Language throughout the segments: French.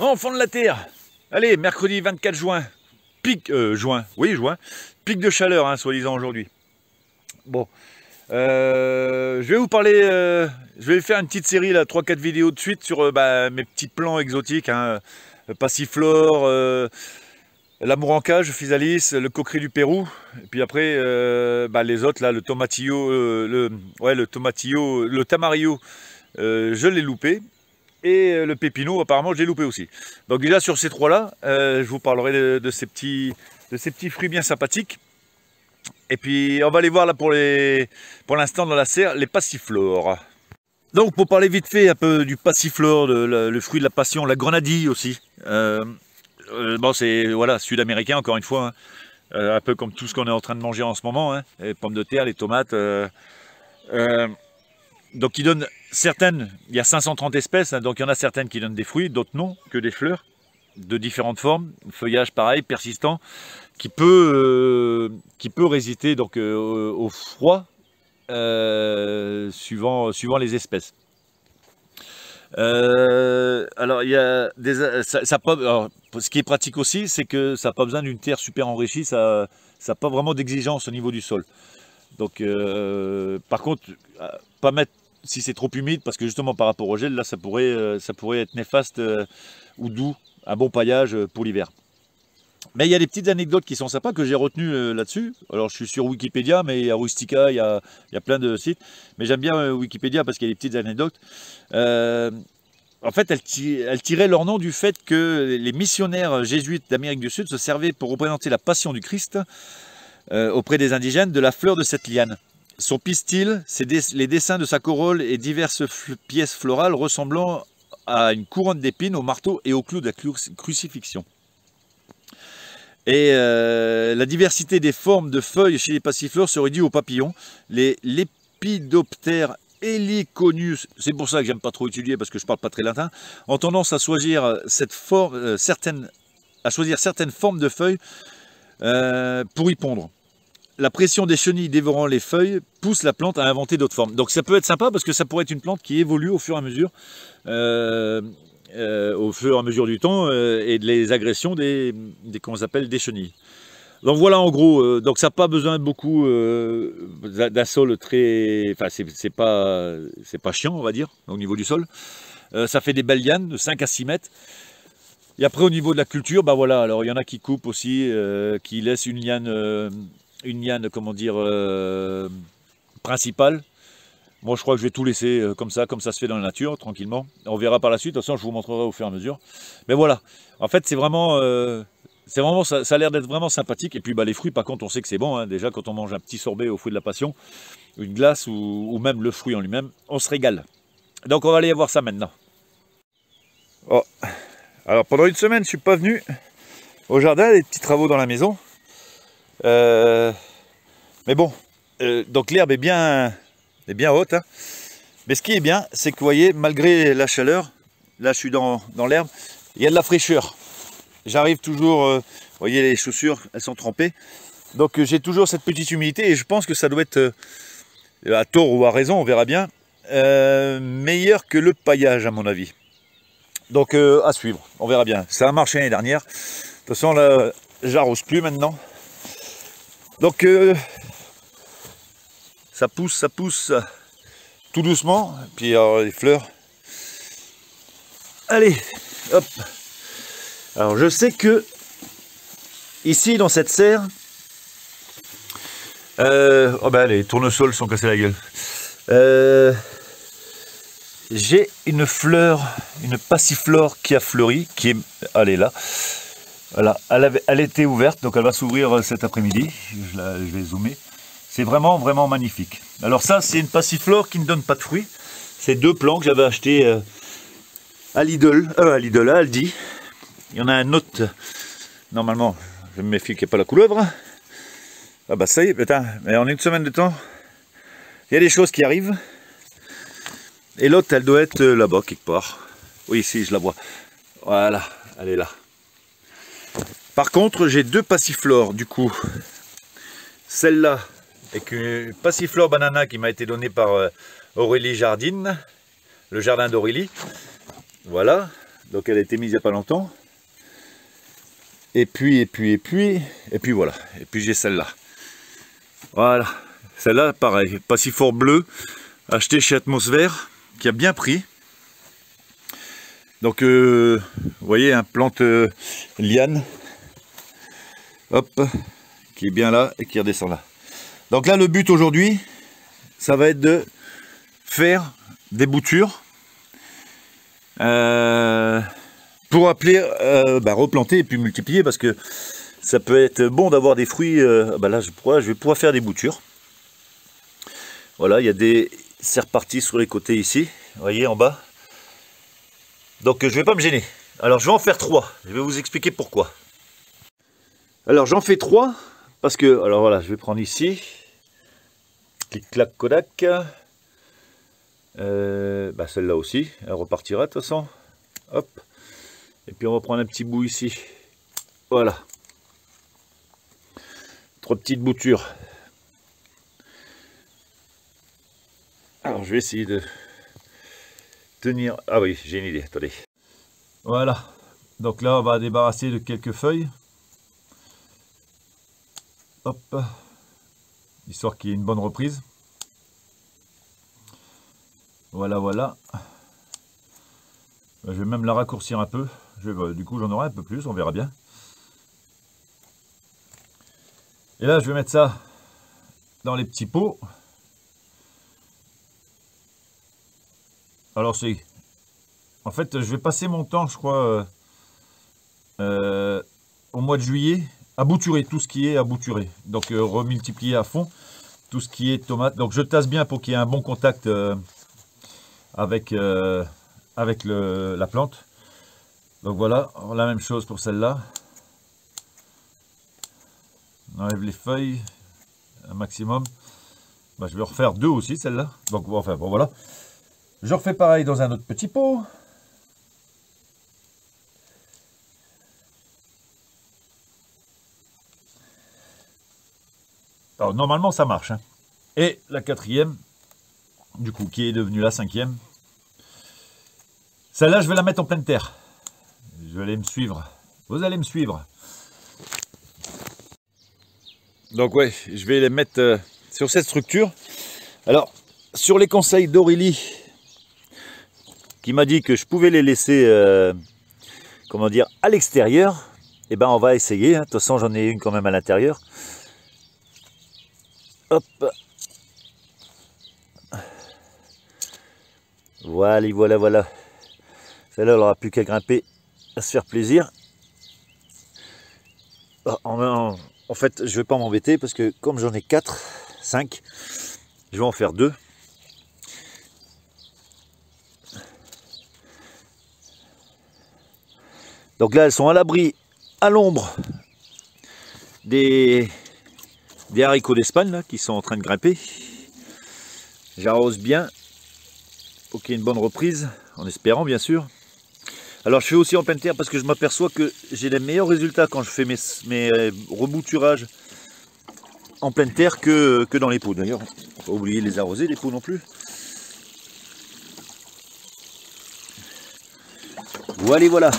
Enfants de la Terre. Allez, mercredi 24 juin. Pic, juin, pic de chaleur, hein, soi-disant aujourd'hui. Bon, je vais vous parler, je vais faire une petite série, là, 3-4 vidéos de suite sur mes petits plants exotiques, hein, passiflore, l'amour en cage, physalis, le coqueret du Pérou, et puis après, les autres, là, le tomatillo, le tamarillo, je l'ai loupé. Et le pépino, apparemment, je l'ai loupé aussi. Donc déjà, sur ces trois-là, je vous parlerai de ces petits fruits bien sympathiques. Et puis, on va aller voir là pour l'instant dans la serre, les passiflores. Donc, pour parler vite fait un peu du passiflore, le fruit de la passion, la grenadille aussi. Bon, c'est voilà, sud-américain, encore une fois. Hein. Un peu comme tout ce qu'on est en train de manger en ce moment. Hein. Les pommes de terre, les tomates. Donc, il donne certaines, il y a 530 espèces, hein, donc il y en a certaines qui donnent des fruits, d'autres non, que des fleurs, de différentes formes, feuillage pareil, persistant, qui peut résister donc au froid, suivant les espèces. Alors, il y a alors, ce qui est pratique aussi, c'est que ça n'a pas besoin d'une terre super enrichie, ça n'a pas vraiment d'exigence au niveau du sol. Donc, par contre, pas mettre si c'est trop humide, parce que justement par rapport au gel, là, ça pourrait être néfaste ou doux, un bon paillage pour l'hiver. Mais il y a des petites anecdotes qui sont sympas que j'ai retenues là-dessus. Alors, je suis sur Wikipédia, mais il y a Rustica, il y a plein de sites. Mais j'aime bien Wikipédia parce qu'il y a des petites anecdotes. En fait, elles tiraient leur nom du fait que les missionnaires jésuites d'Amérique du Sud se servaient pour représenter la passion du Christ auprès des indigènes de la fleur de cette liane. Son pistil, c'est les dessins de sa corolle et diverses pièces florales ressemblant à une couronne d'épines, au marteau et au clou de la crucifixion. Et la diversité des formes de feuilles chez les passiflores serait due aux papillons. Les Lépidoptères heliconius, c'est pour ça que j'aime pas trop étudier parce que je parle pas très latin, ont tendance à choisir certaines formes de feuilles pour y pondre. La pression des chenilles dévorant les feuilles pousse la plante à inventer d'autres formes. Donc ça peut être sympa parce que ça pourrait être une plante qui évolue au fur et à mesure, du temps et de les agressions des chenilles. Donc voilà en gros, donc ça n'a pas besoin de beaucoup d'un sol très... Enfin c'est pas chiant on va dire au niveau du sol. Ça fait des belles lianes de 5 à 6 mètres. Et après au niveau de la culture, voilà, alors il y en a qui coupent aussi, qui laissent une liane, comment dire, principale. Moi, je crois que je vais tout laisser comme ça se fait dans la nature, tranquillement. On verra par la suite, de toute façon, je vous montrerai au fur et à mesure. Mais voilà, en fait, c'est vraiment, ça a l'air d'être vraiment sympathique. Et puis, les fruits, par contre, on sait que c'est bon. Hein. Déjà, quand on mange un petit sorbet au fruit de la passion, une glace ou même le fruit en lui-même, on se régale. Donc, on va aller voir ça maintenant. Oh. Alors, pendant une semaine, je ne suis pas venu au jardin, les petits travaux dans la maison. Mais bon, donc l'herbe est bien haute, hein. Mais ce qui est bien, c'est que vous voyez, malgré la chaleur, là je suis dans l'herbe, il y a de la fraîcheur. J'arrive toujours, vous voyez les chaussures, elles sont trempées. Donc j'ai toujours cette petite humidité et je pense que ça doit être, à tort ou à raison, on verra bien, meilleur que le paillage à mon avis. Donc à suivre, on verra bien. Ça a marché l'année dernière. De toute façon là, j'arrose plus maintenant. Donc ça pousse tout doucement, puis alors, les fleurs. Allez, hop. Alors je sais que ici dans cette serre, les tournesols sont cassés la gueule. J'ai une fleur, une passiflore qui a fleuri, elle est là. Voilà, elle était ouverte, donc elle va s'ouvrir cet après-midi. Je vais zoomer. C'est vraiment, vraiment magnifique. Alors ça, c'est une passiflore qui ne donne pas de fruits. C'est 2 plants que j'avais achetés à Aldi. Il y en a un autre, normalement, je me méfie qu'il n'y ait pas la couleuvre. Ah ça y est, putain, mais en une semaine de temps, il y a des choses qui arrivent. Et l'autre, elle doit être là-bas, quelque part. Oui, ici, je la vois. Voilà, elle est là. Par contre, j'ai 2 passiflores, du coup. Celle-là, avec une passiflore banana qui m'a été donnée par Aurélie Jardine, le jardin d'Aurélie. Voilà, Donc elle a été mise il n'y a pas longtemps. Et puis voilà. Et puis j'ai celle-là. Voilà. Celle-là, pareil, passifort bleu, acheté chez Atmosphère, qui a bien pris. Donc, vous voyez, un plante liane, hop, qui est bien là et qui redescend là. Donc là, le but aujourd'hui, ça va être de faire des boutures pour appeler, replanter et puis multiplier, parce que ça peut être bon d'avoir des fruits. Là, je vais pouvoir faire des boutures. Voilà, il y a des... C'est reparti sur les côtés ici, vous voyez, en bas. Donc je ne vais pas me gêner. Alors je vais en faire 3. Je vais vous expliquer pourquoi. Alors j'en fais 3 parce que, alors voilà, je vais prendre ici. Clic-clac Kodak. Celle-là aussi, elle repartira de toute façon. Hop. Et puis on va prendre un petit bout ici. Voilà. 3 petites boutures. Alors je vais essayer de tenir. Ah oui, j'ai une idée, attendez. Voilà. Donc là on va débarrasser de quelques feuilles. Hop. Histoire qu'il y ait une bonne reprise. Voilà, voilà. Je vais même la raccourcir un peu. Du coup j'en aurai un peu plus, on verra bien. Et là je vais mettre ça dans les petits pots. Alors en fait je vais passer mon temps, je crois, au mois de juillet, à bouturer tout ce qui est à bouturer. Donc remultiplier à fond tout ce qui est tomate. Donc je tasse bien pour qu'il y ait un bon contact avec la plante. Donc voilà, la même chose pour celle-là. On enlève les feuilles un maximum. Je vais refaire 2 aussi, celle-là. Donc enfin bon, voilà. Je refais pareil dans un autre petit pot. Alors normalement ça marche. Hein. Et la 4e, du coup, qui est devenue la 5e. Celle-là, je vais la mettre en pleine terre. Je vais aller me suivre. Vous allez me suivre. Donc ouais, je vais les mettre sur cette structure. Alors, sur les conseils d'Aurélie, qui m'a dit que je pouvais les laisser, comment dire, à l'extérieur, et on va essayer. Hein. De toute façon, j'en ai une quand même à l'intérieur. Hop. Voilà, voilà, voilà. Celle-là, elle n'aura plus qu'à grimper, à se faire plaisir. En fait, je ne vais pas m'embêter parce que comme j'en ai 4, 5, je vais en faire 2. Donc là, elles sont à l'abri, à l'ombre des haricots d'Espagne qui sont en train de grimper. J'arrose bien pour qu'il y ait une bonne reprise, en espérant bien sûr. Alors je fais aussi en pleine terre parce que je m'aperçois que j'ai les meilleurs résultats quand je fais mes rebouturages en pleine terre que dans les pots. D'ailleurs, faut pas oublier de les arroser, les pots non plus. Voilà, voilà.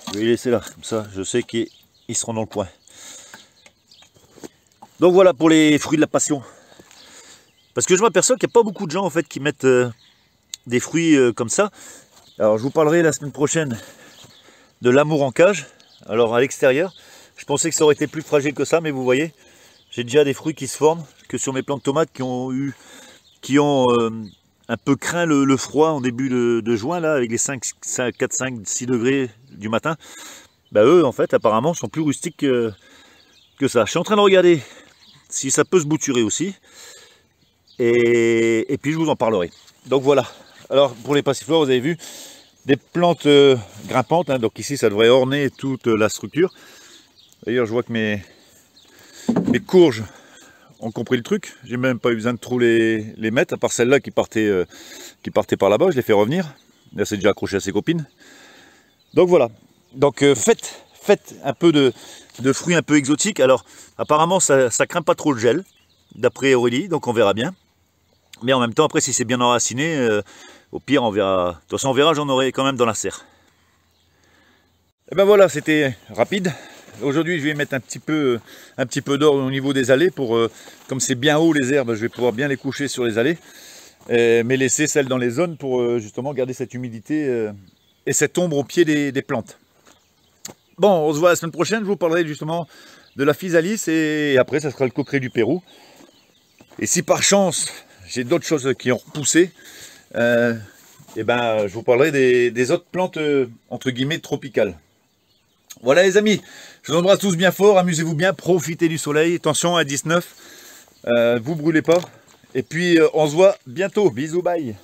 Je vais les laisser là, comme ça je sais qu'ils seront dans le coin. Donc voilà pour les fruits de la passion. Parce que je m'aperçois qu'il n'y a pas beaucoup de gens en fait qui mettent des fruits comme ça. Alors je vous parlerai la semaine prochaine de l'amour en cage. Alors à l'extérieur, je pensais que ça aurait été plus fragile que ça, mais vous voyez, j'ai déjà des fruits qui se forment, que sur mes plants de tomates qui ont un peu craint le froid en début de juin, là, avec les 4, 5, 6 degrés du matin. Eux, en fait, apparemment, sont plus rustiques que ça. Je suis en train de regarder si ça peut se bouturer aussi. Et puis je vous en parlerai. Donc voilà. Alors pour les passiflores, vous avez vu des plantes grimpantes. Hein, donc ici, ça devrait orner toute la structure. D'ailleurs, je vois que mes courges ont compris le truc. J'ai même pas eu besoin de trop les mettre, à part celle-là qui partait par là-bas. Je l'ai fait revenir. Là, c'est déjà accroché à ses copines. Donc voilà. Donc faites un peu de fruits un peu exotiques. Alors apparemment, ça craint pas trop le gel, d'après Aurélie. Donc on verra bien. Mais en même temps, après, si c'est bien enraciné, Au pire, on verra. De toute façon, on verra, j'en aurai quand même dans la serre. Et ben voilà, c'était rapide. Aujourd'hui, je vais mettre un petit peu d'or au niveau des allées. Comme c'est bien haut les herbes, je vais pouvoir bien les coucher sur les allées. Mais laisser celles dans les zones pour justement garder cette humidité et cette ombre au pied des plantes. Bon, on se voit la semaine prochaine. Je vous parlerai justement de la physalis et après, ça sera le coqueret du Pérou. Et si par chance, j'ai d'autres choses qui ont repoussé, et ben, je vous parlerai des autres plantes, entre guillemets, tropicales. Voilà les amis, je vous embrasse tous bien fort, amusez-vous bien, profitez du soleil, attention à 19, vous brûlez pas. Et puis on se voit bientôt, bisous, bye.